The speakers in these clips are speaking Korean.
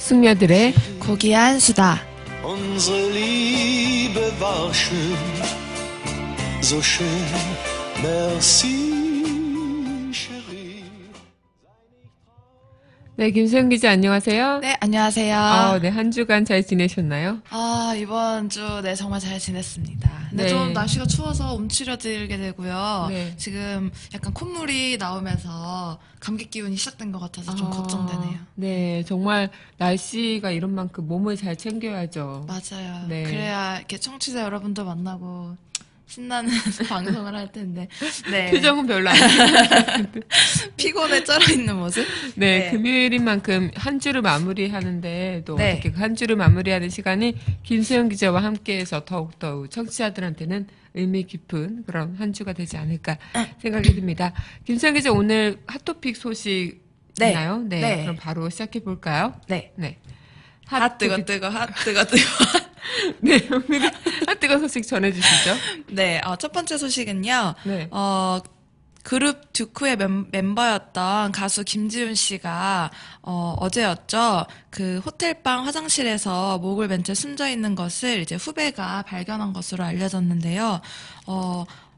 숙녀들의 고귀한 수다. Unsere Liebe war schön, so schön, merci, chérie. 네, 김수영 기자 안녕하세요. 네, 안녕하세요. 네, 한 주간 잘 지내셨나요? 이번 주, 네, 정말 잘 지냈습니다. 근데 네. 좀 날씨가 추워서 움츠려들게 되고요. 네. 지금 약간 콧물이 나오면서 감기 기운이 시작된 것 같아서 좀 걱정되네요. 네, 정말 날씨가 이런 만큼 몸을 잘 챙겨야죠. 맞아요. 네. 그래야 이렇게 청취자 여러분도 만나고 신나는 방송을 할 텐데. 네. 표정은 별로 안 좋은데. 피곤에 쩔어있는 모습? 네, 네. 금요일인 만큼 한 주를 마무리하는데 또 네. 어떻게 한 주를 마무리하는 시간이 김수영 기자와 함께해서 더욱더욱 청취자들한테는 의미 깊은 그런 한 주가 되지 않을까 생각이 듭니다. 김수영 기자 오늘 핫토픽 소식 네. 있나요? 네. 네. 그럼 바로 시작해 볼까요? 네. 네. 핫 뜨거. 네, 오늘 핫뜨거 소식 전해주시죠. 네, 첫 번째 소식은요. 네. 그룹 듀크의 멤버였던 가수 김지훈 씨가 어제였죠. 그 호텔방 화장실에서 목을 맨 채 숨져 있는 것을 이제 후배가 발견한 것으로 알려졌는데요.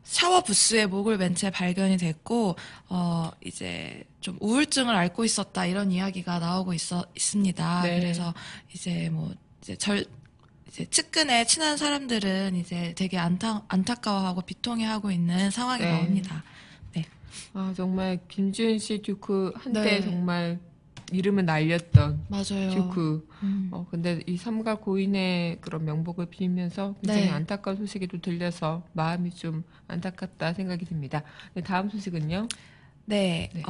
샤워 부스에 목을 맨 채 발견이 됐고 이제 좀 우울증을 앓고 있었다 이런 이야기가 나오고 있습니다. 네. 그래서 이제 뭐 이제 이제 측근의 친한 사람들은 이제 되게 안타까워하고 비통해하고 있는 상황이 네. 나옵니다. 네. 정말 김지훈 씨 듀크 한때 네. 정말 이름은 날렸던 맞아요. 듀크. 근데 이 삼가 고인의 그런 명복을 빌면서 굉장히 네. 안타까운 소식이 또 들려서 마음이 좀 안타깝다 생각이 듭니다. 네, 다음 소식은요? 네. 네.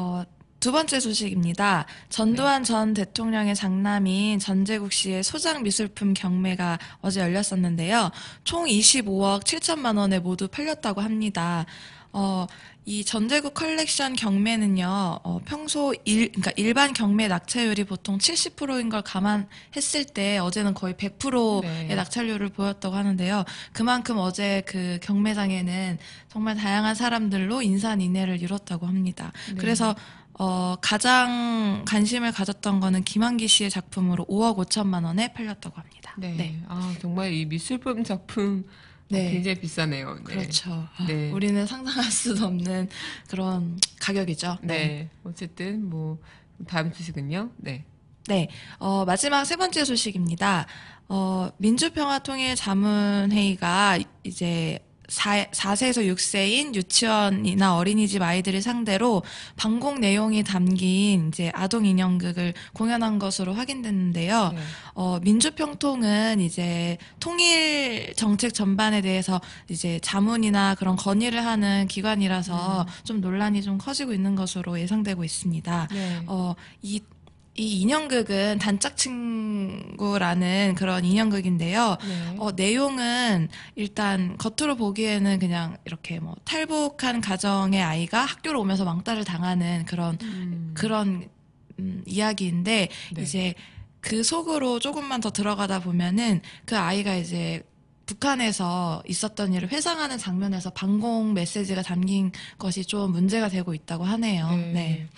두 번째 소식입니다. 전두환 전 대통령의 장남인 전재국 씨의 소장 미술품 경매가 어제 열렸었는데요. 총 25억 7천만 원에 모두 팔렸다고 합니다. 이 전재국 컬렉션 경매는요, 평소 그러니까 일반 경매 낙찰률이 보통 70%인 걸 감안했을 때 어제는 거의 100%의 네. 낙찰률을 보였다고 하는데요. 그만큼 어제 그 경매장에는 정말 다양한 사람들로 인산인해를 이뤘다고 합니다. 네. 그래서 가장 관심을 가졌던 거는 김한기 씨의 작품으로 5억 5천만 원에 팔렸다고 합니다. 네. 정말 이 미술품 작품 네. 굉장히 비싸네요. 네. 그렇죠. 네. 우리는 상상할 수도 없는 그런 가격이죠. 네. 어쨌든 뭐 다음 소식은요? 네. 네. 마지막 세 번째 소식입니다. 민주평화통일자문회의가 이제 4세에서 6세인 유치원이나 어린이집 아이들을 상대로 방공 내용이 담긴 이제 아동 인형극을 공연한 것으로 확인됐는데요. 네. 민주평통은 이제 통일 정책 전반에 대해서 이제 자문이나 그런 건의를 하는 기관이라서 좀 논란이 좀 커지고 있는 것으로 예상되고 있습니다. 네. 이 인형극은 단짝 친구라는 그런 인형극인데요. 네. 내용은 일단 겉으로 보기에는 그냥 이렇게 뭐 탈북한 가정의 아이가 학교로 오면서 왕따를 당하는 그런 이야기인데 네. 이제 그 속으로 조금만 더 들어가다 보면은 그 아이가 이제 북한에서 있었던 일을 회상하는 장면에서 방공 메시지가 담긴 것이 좀 문제가 되고 있다고 하네요. 네.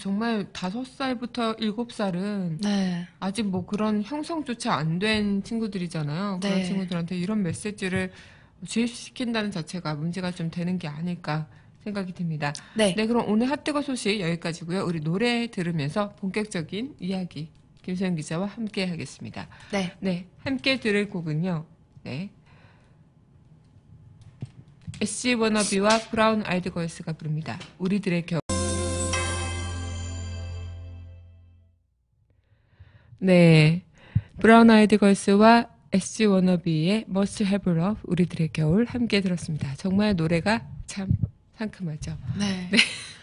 정말 5살부터 7살은 네. 아직 뭐 그런 형성조차 안 된 친구들이잖아요. 그런 네. 친구들한테 이런 메시지를 주입시킨다는 자체가 문제가 좀 되는 게 아닐까 생각이 듭니다. 네. 네, 그럼 오늘 핫뜨거 소식 여기까지고요. 우리 노래 들으면서 본격적인 이야기 김소영 기자와 함께 하겠습니다. 네. 네, 함께 들을 곡은요. 네. SG 워너비와 브라운 아이드 걸스가 부릅니다. 우리들의 겨울. 네. 브라운 아이드 걸스와 SG 워너비의 Must Have Love, 우리들의 겨울 함께 들었습니다. 정말 노래가 참 상큼하죠. 네.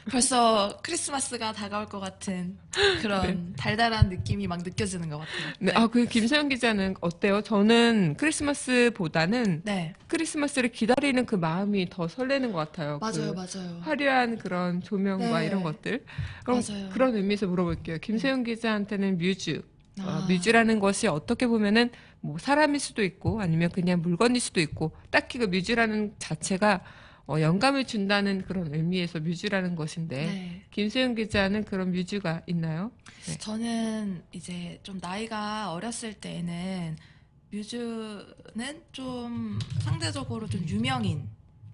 벌써 크리스마스가 다가올 것 같은 그런 달달한 느낌이 막 느껴지는 것 같아요. 네. 그 김서영 기자는 어때요? 저는 크리스마스보다는 네. 크리스마스를 기다리는 그 마음이 더 설레는 것 같아요. 맞아요, 그 맞아요. 화려한 그런 조명과 네. 이런 것들. 그럼 맞아요. 그런 의미에서 물어볼게요. 김서영 기자한테는 뮤즈. 아. 뮤즈라는 것이 어떻게 보면은 뭐 사람일 수도 있고 아니면 그냥 물건일 수도 있고 딱히 그 뮤즈라는 자체가 영감을 준다는 그런 의미에서 뮤즈라는 것인데 네. 김수영 기자는 그런 뮤즈가 있나요? 네. 저는 이제 좀 나이가 어렸을 때에는 뮤즈는 좀 상대적으로 좀 유명인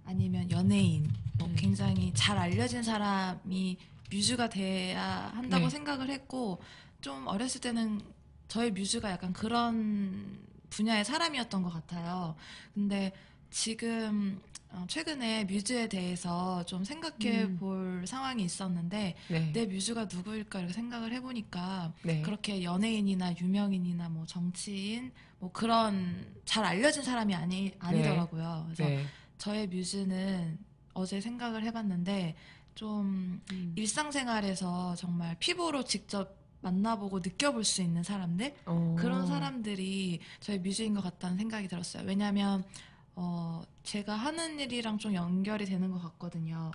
아니면 연예인 뭐 굉장히 잘 알려진 사람이 뮤즈가 돼야 한다고 네. 생각을 했고 좀 어렸을 때는 저의 뮤즈가 약간 그런 분야의 사람이었던 것 같아요. 근데 지금 최근에 뮤즈에 대해서 좀 생각해 볼 상황이 있었는데 네. 내 뮤즈가 누구일까 이렇게 생각을 해보니까 네. 그렇게 연예인이나 유명인이나 뭐 정치인 뭐 그런 잘 알려진 사람이 아니더라고요. 그래서 네. 저의 뮤즈는 어제 생각을 해봤는데 좀 일상생활에서 정말 피부로 직접 만나보고 느껴볼 수 있는 사람들 그런 사람들이 저의 뮤즈인 것 같다는 생각이 들었어요. 왜냐하면 제가 하는 일이랑 좀 연결이 되는 것 같거든요.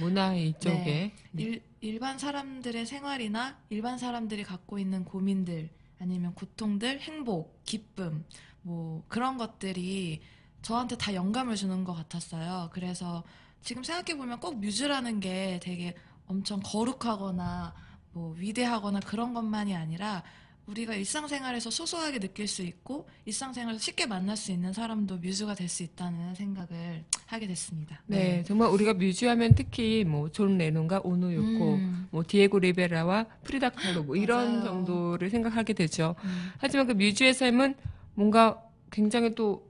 문화 이쪽에. 네. 일반 사람들의 생활이나 일반 사람들이 갖고 있는 고민들 아니면 고통들, 행복, 기쁨 뭐 그런 것들이 저한테 다 영감을 주는 것 같았어요. 그래서 지금 생각해보면 꼭 뮤즈라는 게 되게 엄청 거룩하거나 뭐 위대하거나 그런 것만이 아니라 우리가 일상생활에서 소소하게 느낄 수 있고 일상생활에서 쉽게 만날 수 있는 사람도 뮤즈가 될 수 있다는 생각을 하게 됐습니다. 네, 정말 우리가 뮤즈하면 특히 뭐 존 레논과 오노 요코, 뭐 디에고 리베라와 프리다 칼로 뭐 이런 맞아요. 정도를 생각하게 되죠. 하지만 그 뮤즈의 삶은 뭔가 굉장히 또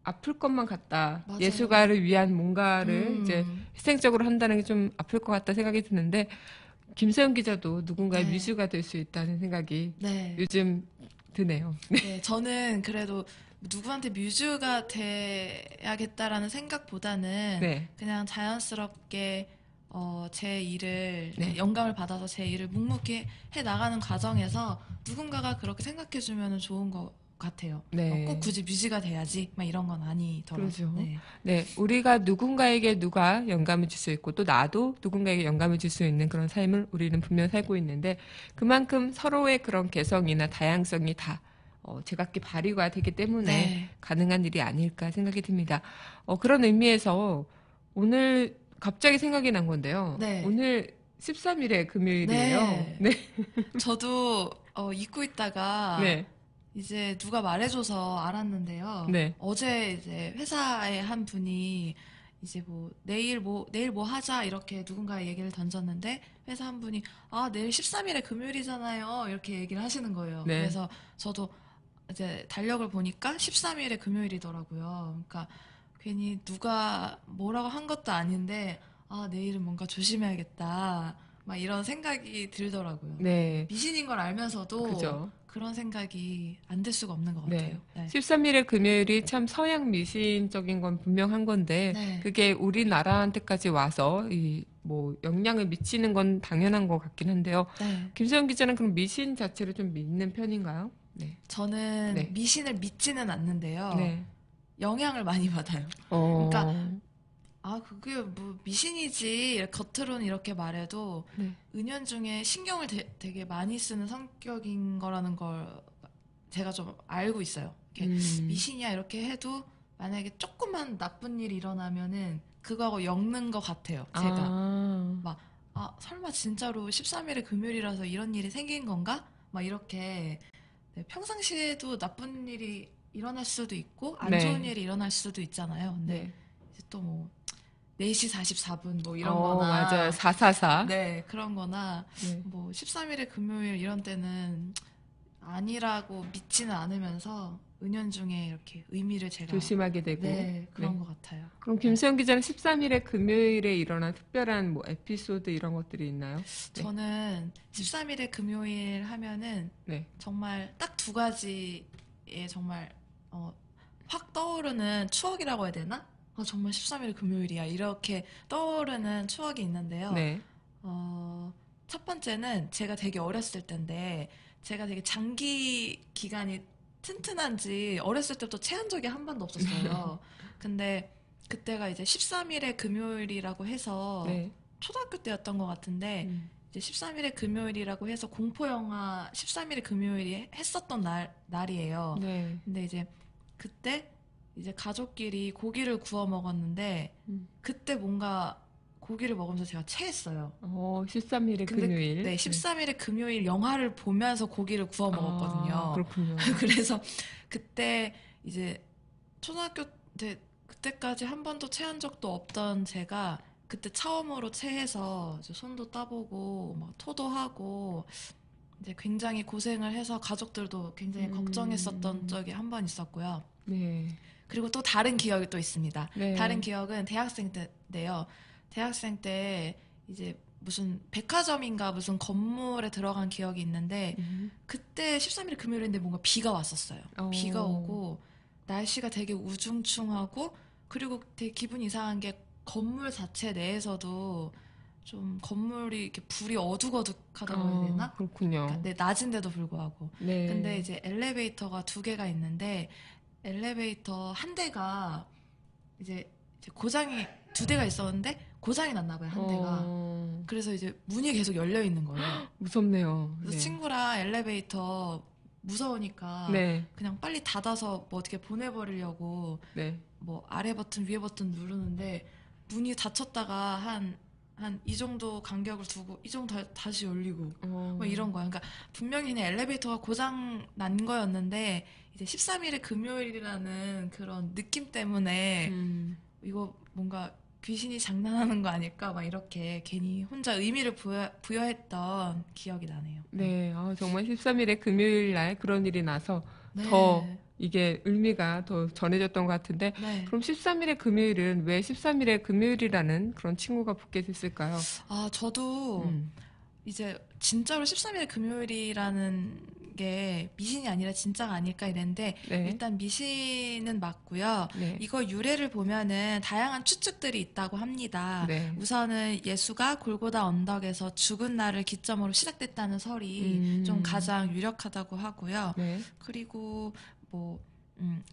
아플 것만 같다. 맞아요. 예술가를 위한 뭔가를 이제 희생적으로 한다는 게 좀 아플 것 같다 생각이 드는데 김서영 기자도 누군가의 네. 뮤즈가 될 수 있다는 생각이 네. 요즘 드네요. 네, 저는 그래도 누구한테 뮤즈가 돼야겠다라는 생각보다는 네. 그냥 자연스럽게 제 일을 네. 영감을 받아서 제 일을 묵묵히 해 나가는 과정에서 누군가가 그렇게 생각해 주면 좋은 것 같아요. 네. 꼭 굳이 뮤즈가 돼야지 막 이런 건 아니더라고요. 그렇죠. 네. 네, 우리가 누군가에게 누가 영감을 줄 수 있고 또 나도 누군가에게 영감을 줄 수 있는 그런 삶을 우리는 분명 살고 있는데 그만큼 서로의 그런 개성이나 다양성이 다 제각기 발휘가 되기 때문에 네. 가능한 일이 아닐까 생각이 듭니다. 그런 의미에서 오늘 갑자기 생각이 난 건데요. 네. 오늘 13일에 금요일이에요. 네. 네. 저도 잊고 있다가 네. 이제 누가 말해줘서 알았는데요. 네. 어제 이제 회사의 한 분이 이제 내일 뭐 하자 이렇게 누군가의 얘기를 던졌는데 회사 한 분이 내일 13일에 금요일이잖아요 이렇게 얘기를 하시는 거예요. 네. 그래서 저도 이제 달력을 보니까 13일에 금요일이더라고요. 그러니까 괜히 누가 뭐라고 한 것도 아닌데 내일은 뭔가 조심해야겠다 막 이런 생각이 들더라고요. 네. 미신인 걸 알면서도 그죠. 그런 생각이 안 들 수가 없는 것 네. 같아요. 네. 13일의 금요일이 참 서양 미신적인 건 분명한 건데 네. 그게 우리나라한테까지 와서 뭐 영향을 미치는 건 당연한 것 같긴 한데요. 네. 김수영 기자는 그럼 미신 자체를 좀 믿는 편인가요? 네. 저는 네. 미신을 믿지는 않는데요. 네. 영향을 많이 받아요. 그러니까 그게 뭐 미신이지 겉으로는 이렇게 말해도 네. 은연중에 신경을 되게 많이 쓰는 성격인 거라는 걸 제가 좀 알고 있어요. 이렇게 미신이야 이렇게 해도 만약에 조금만 나쁜 일이 일어나면은 그거하고 엮는 것 같아요. 제가 설마 진짜로 13일에 금요일이라서 이런 일이 생긴 건가? 막 이렇게 평상시에도 나쁜 일이 일어날 수도 있고 안 네. 좋은 일이 일어날 수도 있잖아요. 근데 네. 이제 또 뭐 4시 44분 뭐 이런 거나 거나 맞아요. 444. 네, 그런 거나 네. 뭐 13일에 금요일 이런 때는 아니라고 믿지는 않으면서 은연중에 이렇게 의미를 제가 조심하게 되고. 그런 네. 것 같아요. 그럼 김수영 기자는 13일에 금요일에 일어난 특별한 뭐 에피소드 이런 것들이 있나요? 네. 저는 13일에 금요일 하면은 네. 정말 딱 두 가지의 정말 확 떠오르는 추억이라고 해야 되나? 정말 13일 금요일이야 이렇게 떠오르는 추억이 있는데요. 네. 첫 번째는 제가 되게 어렸을 때인데 제가 되게 장기 기간이 튼튼한지 어렸을 때부터 체한 적이 한 번도 없었어요. 근데 그때가 이제 13일에 금요일이라고 해서 네. 초등학교 때였던 것 같은데 이제 13일에 금요일이라고 해서 공포영화 13일에 금요일이 했었던 날이에요. 네. 근데 이제 그때 이제 가족끼리 고기를 구워 먹었는데 그때 뭔가 고기를 먹으면서 제가 체했어요. 13일의 금요일. 네, 13일의 금요일 영화를 보면서 고기를 구워 먹었거든요. 그렇군요. 그래서 그때 이제 초등학교 때 그때까지 한 번도 체한 적도 없던 제가 그때 처음으로 체해서 이제 손도 따보고 막 토도 하고 이제 굉장히 고생을 해서 가족들도 굉장히 걱정했었던 적이 한 번 있었고요. 네. 그리고 또 다른 기억이 또 있습니다. 네. 다른 기억은 대학생 때인데요. 대학생 때 이제 무슨 백화점인가 무슨 건물에 들어간 기억이 있는데 그때 13일 금요일인데 뭔가 비가 왔었어요. 비가 오고 날씨가 되게 우중충하고 그리고 되게 기분 이상한 게 건물 자체 내에서도 좀 건물이 이렇게 불이 어둑어둑하다고 해야 되나? 그렇군요. 그러니까 네, 낮은데도 불구하고. 네. 근데 이제 엘리베이터가 2개가 있는데 엘리베이터 한 대가 이제 고장이 2대가 있었는데 고장이 났나 봐요, 한 대가. 그래서 이제 문이 계속 열려 있는 거예요. 무섭네요. 그래서 네. 친구랑 엘리베이터 무서우니까 네. 그냥 빨리 닫아서 뭐 어떻게 보내버리려고 네. 뭐 아래 버튼 위에 버튼 누르는데 문이 닫혔다가 한 이 정도 간격을 두고 이 정도 다시 열리고 뭐 이런 거야. 그러니까 분명히 그냥 엘리베이터가 고장 난 거였는데 이제 13일의 금요일이라는 그런 느낌 때문에 이거 뭔가 귀신이 장난하는 거 아닐까 막 이렇게 괜히 혼자 의미를 부여했던 기억이 나네요. 네. 정말 13일의 금요일 날 그런 일이 나서 네. 더 이게 의미가 더 전해졌던 것 같은데 네. 그럼 13일의 금요일은 왜 13일의 금요일이라는 그런 친구가 붙게 됐을까요? 저도 이제 진짜로 13일의 금요일이라는 게 미신이 아니라 진짜가 아닐까 이랬는데 네. 일단 미신은 맞고요. 네. 이거 유래를 보면은 다양한 추측들이 있다고 합니다. 네. 우선은 예수가 골고다 언덕에서 죽은 날을 기점으로 시작됐다는 설이 좀 가장 유력하다고 하고요. 네. 그리고 뭐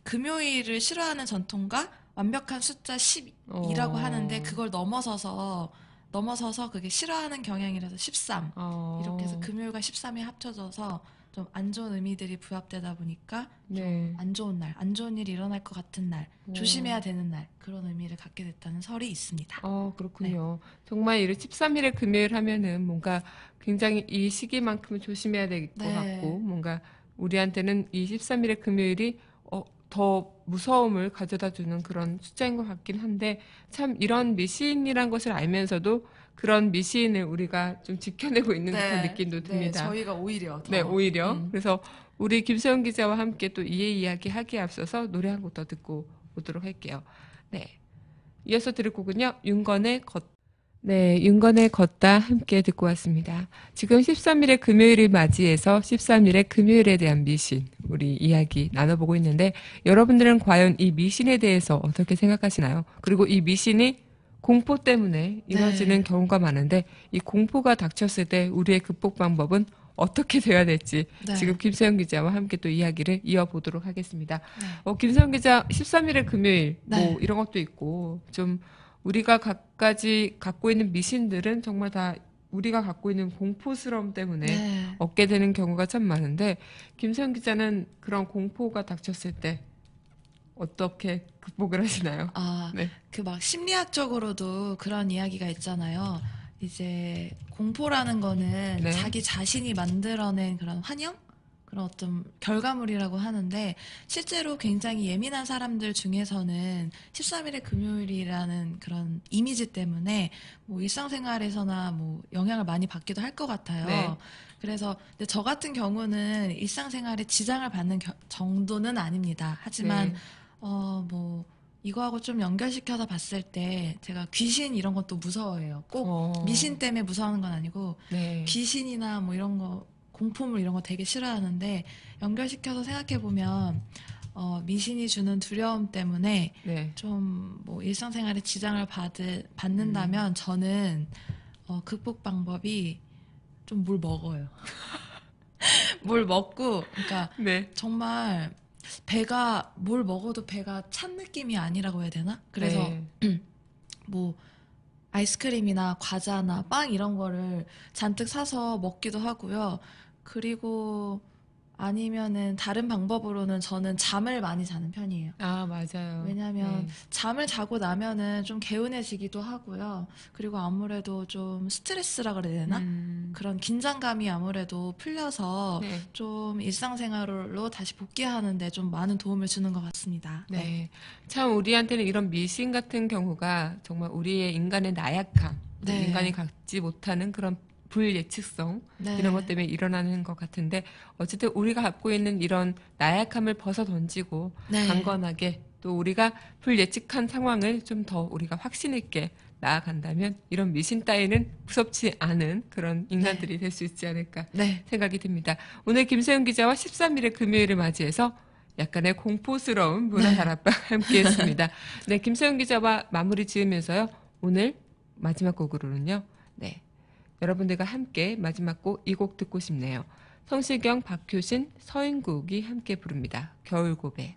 금요일을 싫어하는 전통과 완벽한 숫자 10이라고 하는데 그걸 넘어서서 그게 싫어하는 경향이라서 13 이렇게 해서 금요일과 13이 합쳐져서 좀 안 좋은 의미들이 부합되다 보니까 네. 좀 안 좋은 날, 안 좋은 일이 일어날 것 같은 날, 조심해야 되는 날 그런 의미를 갖게 됐다는 설이 있습니다. 그렇군요. 정말 이 13일의 금요일 하면은 뭔가 굉장히 이 시기만큼은 조심해야 될 것 네. 같고 뭔가 우리한테는 이 13일의 금요일이 더 무서움을 가져다 주는 그런 숫자인 것 같긴 한데 참 이런 미신이란 것을 알면서도 그런 미신을 우리가 좀 지켜내고 있는 듯한 느낌도 듭니다. 네, 저희가 오히려 더. 네, 오히려. 그래서 우리 김소영 기자와 함께 또 이해 이야기 하기에 앞서서 노래 한 곡 더 듣고 오도록 할게요. 네. 이어서 들을 곡은요. 윤건의 걷다 함께 듣고 왔습니다. 지금 13일의 금요일을 맞이해서 13일의 금요일에 대한 미신, 우리 이야기 나눠보고 있는데 여러분들은 과연 이 미신에 대해서 어떻게 생각하시나요? 그리고 이 미신이 공포 때문에 이루어지는 경우가 많은데 이 공포가 닥쳤을 때 우리의 극복 방법은 어떻게 돼야 될지 지금 김소영 기자와 함께 또 이야기를 이어보도록 하겠습니다. 김소영 기자 13일의 금요일 뭐 이런 것도 있고 좀 우리가 각가지 갖고 있는 미신들은 정말 다 우리가 갖고 있는 공포스러움 때문에 얻게 되는 경우가 참 많은데 김소영 기자는 그런 공포가 닥쳤을 때 어떻게 극복을 하시나요? 그 막 심리학적으로도 그런 이야기가 있잖아요. 이제 공포라는 거는 자기 자신이 만들어낸 그런 환영? 그런 어떤 결과물이라고 하는데 실제로 굉장히 예민한 사람들 중에서는 13일의 금요일이라는 그런 이미지 때문에 뭐 일상생활에서나 뭐 영향을 많이 받기도 할 것 같아요. 그래서 근데 저 같은 경우는 일상생활에 지장을 받는 정도는 아닙니다. 하지만 뭐 이거하고 좀 연결시켜서 봤을 때 제가 귀신 이런 것도 무서워해요. 꼭 미신 때문에 무서워하는 건 아니고 귀신이나 뭐 이런 거 공포물 이런 거 되게 싫어하는데 연결시켜서 생각해보면 미신이 주는 두려움 때문에 좀 뭐 일상생활에 지장을 받는다면 저는 극복 방법이 좀 물 먹어요. 물 먹고 그러니까 정말 배가 뭘 먹어도 배가 찬 느낌이 아니라고 해야 되나? 그래서 뭐 아이스크림이나 과자나 빵 이런 거를 잔뜩 사서 먹기도 하고요. 그리고 아니면은 다른 방법으로는 저는 잠을 많이 자는 편이에요. 아, 맞아요. 왜냐하면 네. 잠을 자고 나면은 좀 개운해지기도 하고요. 그리고 아무래도 좀 스트레스라 그래야 되나? 그런 긴장감이 아무래도 풀려서 네. 좀 일상생활로 다시 복귀하는데 좀 많은 도움을 주는 것 같습니다. 네. 참 우리한테는 이런 미신 같은 경우가 정말 우리의 인간의 나약함, 네. 인간이 갖지 못하는 그런 불예측성 네. 이런 것 때문에 일어나는 것 같은데 어쨌든 우리가 갖고 있는 이런 나약함을 벗어 던지고 네. 강건하게 또 우리가 불예측한 상황을 좀 더 우리가 확신 있게 나아간다면 이런 미신 따위는 무섭지 않은 그런 인간들이 될 수 있지 않을까 네. 생각이 듭니다. 오늘 김세영 기자와 13일의 금요일을 맞이해서 약간의 공포스러운 문화 다락방 함께했습니다. 네, 김세영 기자와 마무리 지으면서요. 오늘 마지막 곡으로는요. 네, 여러분들과 함께 마지막 곡 이 곡 듣고 싶네요. 성시경, 박효신, 서인국이 함께 부릅니다. 겨울 고백.